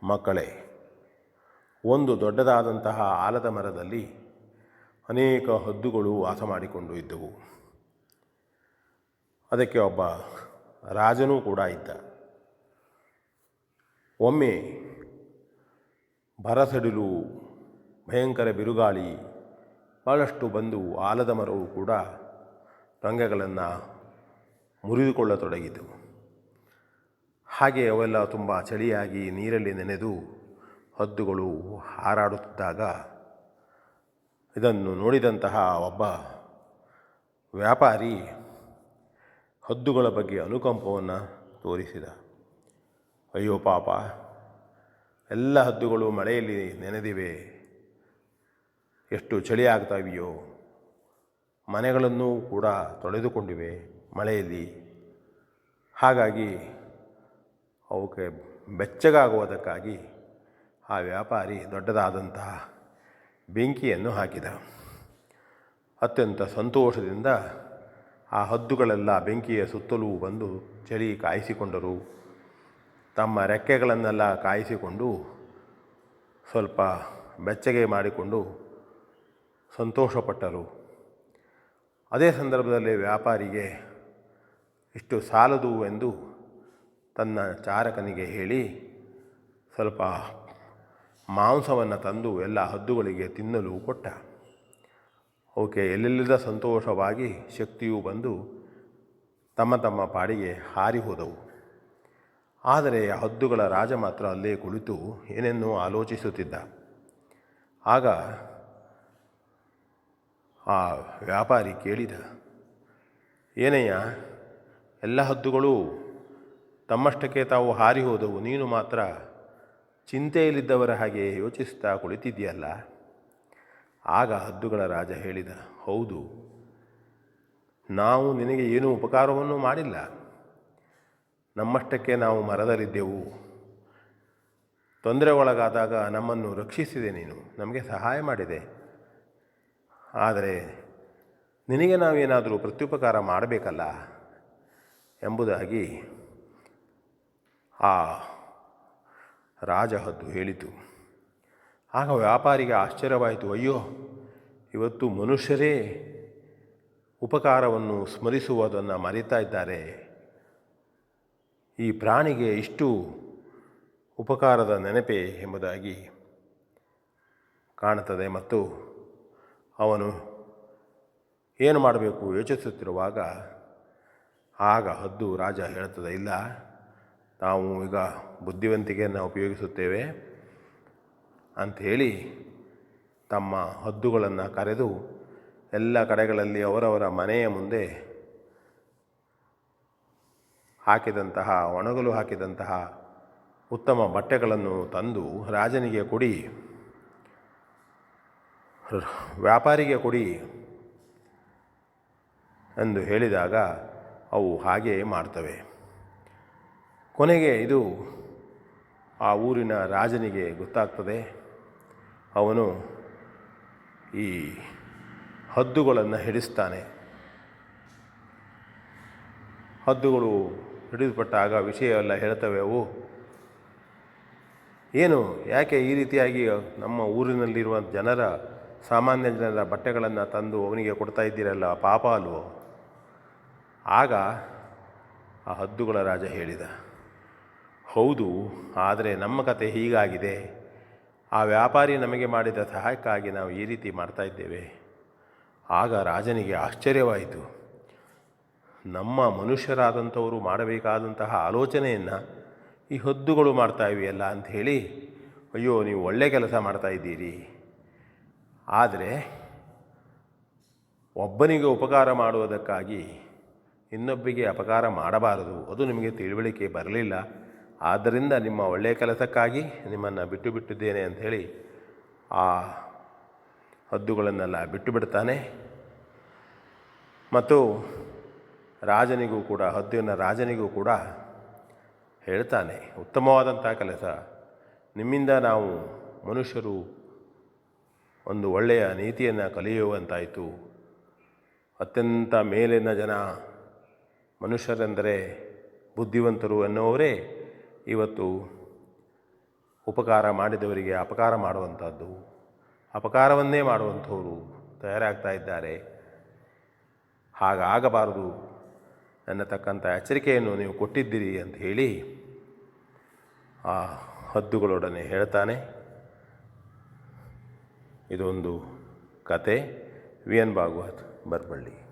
ಮಕ್ಕಳೇ, ಒಂದು ದೊಡ್ಡದಾದಂತಹ ಆಲದ ಮರದಲ್ಲಿ ಅನೇಕ ಹದ್ದುಗಳು ವಾಸ ಮಾಡಿಕೊಂಡು ಇದ್ದವು. ಅದಕ್ಕೆ ಒಬ್ಬ ರಾಜನೂ ಕೂಡ ಇದ್ದ. ಒಮ್ಮೆ ಬರಸಡಿಲು, ಭಯಂಕರ ಬಿರುಗಾಳಿ ಭಾಳಷ್ಟು ಬಂದು ಆಲದ ಮರವು ಕೂಡ ರಂಗಗಳನ್ನು ಮುರಿದುಕೊಳ್ಳತೊಡಗಿತು. ಹಾಗೆ ಅವೆಲ್ಲ ತುಂಬ ಚಳಿಯಾಗಿ ನೀರಲ್ಲಿ ನೆನೆದು ಹದ್ದುಗಳು ಹಾರಾಡುತ್ತಿದ್ದಾಗ ಇದನ್ನು ನೋಡಿದಂತಹ ಒಬ್ಬ ವ್ಯಾಪಾರಿ ಹದ್ದುಗಳ ಬಗ್ಗೆ ಅನುಕಂಪವನ್ನು ತೋರಿಸಿದ. ಅಯ್ಯೋ ಪಾಪ, ಎಲ್ಲ ಹದ್ದುಗಳು ಮಳೆಯಲ್ಲಿ ನೆನೆದಿವೆ, ಎಷ್ಟು ಚಳಿ ಆಗ್ತಾವೆಯೋ, ಮನೆಗಳನ್ನು ಕೂಡ ತೊಳೆದುಕೊಂಡಿವೆ ಮಳೆಯಲ್ಲಿ. ಹಾಗಾಗಿ ಅವಕ್ಕೆ ಬೆಚ್ಚಗಾಗುವುದಕ್ಕಾಗಿ ಆ ವ್ಯಾಪಾರಿ ದೊಡ್ಡದಾದಂತಹ ಬೆಂಕಿಯನ್ನು ಹಾಕಿದ. ಅತ್ಯಂತ ಸಂತೋಷದಿಂದ ಆ ಹದ್ದುಗಳೆಲ್ಲ ಬೆಂಕಿಯ ಸುತ್ತಲೂ ಬಂದು ಚಳಿ ಕಾಯಿಸಿಕೊಂಡರು. ತಮ್ಮ ರೆಕ್ಕೆಗಳನ್ನೆಲ್ಲ ಕಾಯಿಸಿಕೊಂಡು ಸ್ವಲ್ಪ ಬೆಚ್ಚಗೆ ಮಾಡಿಕೊಂಡು ಸಂತೋಷಪಟ್ಟರು. ಅದೇ ಸಂದರ್ಭದಲ್ಲಿ ವ್ಯಾಪಾರಿಗೆ ಇಷ್ಟು ಸಾಲದು ಎಂದು ತನ್ನ ಚಾರಕನಿಗೆ ಹೇಳಿ ಸ್ವಲ್ಪ ಮಾಂಸವನ್ನು ತಂದು ಎಲ್ಲ ಹದ್ದುಗಳಿಗೆ ತಿನ್ನಲು ಕೊಟ್ಟ. ಅವಕ್ಕೆ ಎಲ್ಲೆಲ್ಲದ ಸಂತೋಷವಾಗಿ ಶಕ್ತಿಯೂ ಬಂದು ತಮ್ಮ ತಮ್ಮ ಪಾಡಿಗೆ ಹಾರಿ ಹೋದವು. ಆದರೆ ಆ ಹದ್ದುಗಳ ರಾಜ ಮಾತ್ರ ಅಲ್ಲೇ ಕುಳಿತು ಏನೇನೋ ಆಲೋಚಿಸುತ್ತಿದ್ದ. ಆಗ ಆ ವ್ಯಾಪಾರಿ ಕೇಳಿದ, ಏನಯ್ಯ, ಎಲ್ಲ ಹದ್ದುಗಳು ತಮ್ಮಷ್ಟಕ್ಕೆ ತಾವು ಹಾರಿ ಹೋದವು, ನೀನು ಮಾತ್ರ ಚಿಂತೆಯಲ್ಲಿದ್ದವರ ಹಾಗೆ ಯೋಚಿಸ್ತಾ ಕುಳಿತಿದ್ದೀಯಲ್ಲ. ಆಗ ಹದ್ದುಗಳ ರಾಜ ಹೇಳಿದ, ಹೌದು, ನಾವು ನಿನಗೆ ಏನೂ ಉಪಕಾರವನ್ನು ಮಾಡಿಲ್ಲ. ನಮ್ಮಷ್ಟಕ್ಕೆ ನಾವು ಮರದಲ್ಲಿದ್ದೆವು. ತೊಂದರೆ ಒಳಗಾದಾಗ ನಮ್ಮನ್ನು ರಕ್ಷಿಸಿದೆ ನೀನು, ನಮಗೆ ಸಹಾಯ ಮಾಡಿದೆ. ಆದರೆ ನಿನಗೆ ನಾವೇನಾದರೂ ಪ್ರತ್ಯುಪಕಾರ ಮಾಡಬೇಕಲ್ಲ ಎಂಬುದಾಗಿ ಆ ರಾಜಹದ್ದು ಹೇಳಿತು. ಆಗ ವ್ಯಾಪಾರಿಗೆ ಆಶ್ಚರ್ಯವಾಯಿತು. ಅಯ್ಯೋ, ಇವತ್ತು ಮನುಷ್ಯರೇ ಉಪಕಾರವನ್ನು ಸ್ಮರಿಸುವುದನ್ನು ಮರೆತಾ ಇದ್ದಾರೆ. ಈ ಪ್ರಾಣಿಗೆ ಇಷ್ಟು ಉಪಕಾರದ ನೆನಪೇ ಎಂಬುದಾಗಿ ಕಾಣುತ್ತದೆ. ಮತ್ತು ಅವನು ಏನು ಮಾಡಬೇಕು ಯೋಚಿಸುತ್ತಿರುವಾಗ ಆಗ ಹದ್ದು ರಾಜ ಹೇಳ್ತದೆ, ಇಲ್ಲ, ನಾವು ಈಗ ಬುದ್ಧಿವಂತಿಕೆಯನ್ನು ಉಪಯೋಗಿಸುತ್ತೇವೆ ಅಂಥೇಳಿ ತಮ್ಮ ಹದ್ದುಗಳನ್ನು ಕರೆದು ಎಲ್ಲ ಕಡೆಗಳಲ್ಲಿ ಅವರವರ ಮನೆಯ ಮುಂದೆ ಹಾಕಿದಂತಹ, ಒಣಗಲು ಹಾಕಿದಂತಹ ಉತ್ತಮ ಬಟ್ಟೆಗಳನ್ನು ತಂದು ರಾಜನಿಗೆ ಕೊಡಿ, ವ್ಯಾಪಾರಿಗೆ ಕೊಡಿ ಎಂದು ಹೇಳಿದಾಗ ಅವು ಹಾಗೆಯೇ ಮಾಡ್ತವೆ. ಕೊನೆಗೆ ಇದು ಆ ಊರಿನ ರಾಜನಿಗೆ ಗೊತ್ತಾಗ್ತದೆ. ಅವನು ಈ ಹದ್ದುಗಳನ್ನು ಹಿಡಿಸ್ತಾನೆ. ಹದ್ದುಗಳು ಹಿಡಿದುಪಟ್ಟಾಗ ವಿಷಯ ಎಲ್ಲ ಹೇಳ್ತವೆ. ಅವು ಏನು, ಯಾಕೆ ಈ ರೀತಿಯಾಗಿ ನಮ್ಮ ಊರಿನಲ್ಲಿರುವ ಸಾಮಾನ್ಯ ಜನರ ಬಟ್ಟೆಗಳನ್ನು ತಂದು ಅವನಿಗೆ ಕೊಡ್ತಾ ಇದ್ದೀರಲ್ಲ, ಪಾಪ ಅಲ್ವೋ? ಆಗ ಆ ಹದ್ದುಗಳ ರಾಜ ಹೇಳಿದ, ಹೌದು, ಆದರೆ ನಮ್ಮ ಕತೆ ಹೀಗಾಗಿದೆ. ಆ ವ್ಯಾಪಾರಿ ನಮಗೆ ಮಾಡಿದ ಸಹಾಯಕ್ಕಾಗಿ ನಾವು ಈ ರೀತಿ ಮಾಡ್ತಾ ಇದ್ದೇವೆ. ಆಗ ರಾಜನಿಗೆ ಆಶ್ಚರ್ಯವಾಯಿತು. ನಮ್ಮ ಮನುಷ್ಯರಾದಂಥವರು ಮಾಡಬೇಕಾದಂತಹ ಆಲೋಚನೆಯನ್ನು ಈ ಹದ್ದುಗಳು ಮಾಡ್ತಾ ಇವೆಯಲ್ಲ ಅಂಥೇಳಿ, ಅಯ್ಯೋ, ನೀವು ಒಳ್ಳೆಯ ಕೆಲಸ ಮಾಡ್ತಾ ಇದ್ದೀರಿ. ಆದರೆ ಒಬ್ಬನಿಗೆ ಉಪಕಾರ ಮಾಡುವುದಕ್ಕಾಗಿ ಇನ್ನೊಬ್ಬರಿಗೆ ಅಪಕಾರ ಮಾಡಬಾರದು, ಅದು ನಿಮಗೆ ತಿಳುವಳಿಕೆ ಬರಲಿಲ್ಲ. ಆದ್ದರಿಂದ ನಿಮ್ಮ ಒಳ್ಳೆಯ ಕೆಲಸಕ್ಕಾಗಿ ನಿಮ್ಮನ್ನು ಬಿಟ್ಟು ಬಿಟ್ಟಿದ್ದೇನೆ ಅಂಥೇಳಿ ಆ ಹದ್ದುಗಳನ್ನೆಲ್ಲ ಬಿಟ್ಟು ಬಿಡ್ತಾನೆ. ಮತ್ತು ರಾಜನಿಗೂ ಕೂಡ, ಹದ್ದಿನ ರಾಜನಿಗೂ ಕೂಡ ಹೇಳ್ತಾನೆ, ಉತ್ತಮವಾದಂಥ ಕೆಲಸ, ನಿಮ್ಮಿಂದ ನಾವು ಮನುಷ್ಯರು ಒಂದು ಒಳ್ಳೆಯ ನೀತಿಯನ್ನು ಕಲಿಯುವಂತಾಯಿತು. ಅತ್ಯಂತ ಮೇಲಿನ ಜನ ಮನುಷ್ಯರೆಂದರೆ ಬುದ್ಧಿವಂತರು ಎನ್ನುವವರೇ ಇವತ್ತು ಉಪಕಾರ ಮಾಡಿದವರಿಗೆ ಅಪಕಾರ ಮಾಡುವಂಥದ್ದು, ಅಪಕಾರವನ್ನೇ ಮಾಡುವಂಥವರು ತಯಾರಾಗ್ತಾ ಇದ್ದಾರೆ. ಹಾಗಾಗಬಾರದು ಅನ್ನತಕ್ಕಂಥ ಎಚ್ಚರಿಕೆಯನ್ನು ನೀವು ಕೊಟ್ಟಿದ್ದೀರಿ ಅಂತ ಹೇಳಿ ಆ ಹದ್ದುಗಳೊಡನೆ ಹೇಳ್ತಾನೆ. ಇದೊಂದು ಕತೆ. V N Bhagwat, Baraballi.